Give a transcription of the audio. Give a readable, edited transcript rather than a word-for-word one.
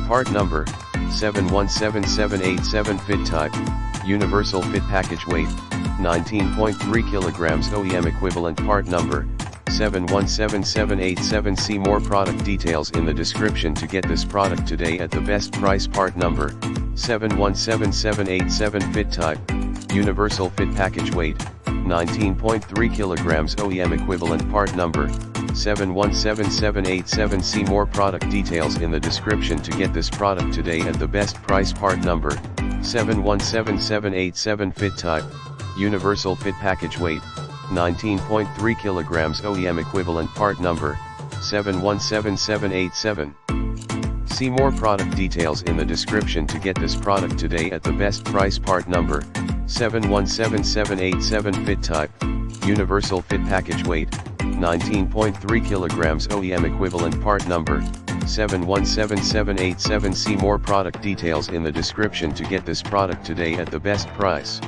Part number, 717787 Fit type, universal fit package weight, 19.3 kilograms OEM equivalent. Part number, 717787. See more product details in the description to get this product today at the best price. Part number, 717787 Fit type, universal fit package weight, 19.3 kilograms OEM equivalent. Part number, 717787. See more product details in the description to get this product today at the best price. Part number, 717787 Fit type, universal fit package weight, 19.3 kilograms OEM equivalent. Part number, 717787. See more product details in the description to get this product today at the best price. Part number, 717787 Fit type, universal fit package weight, 19.3 kilograms OEM equivalent. Part number, 717787. See more product details in the description to get this product today at the best price.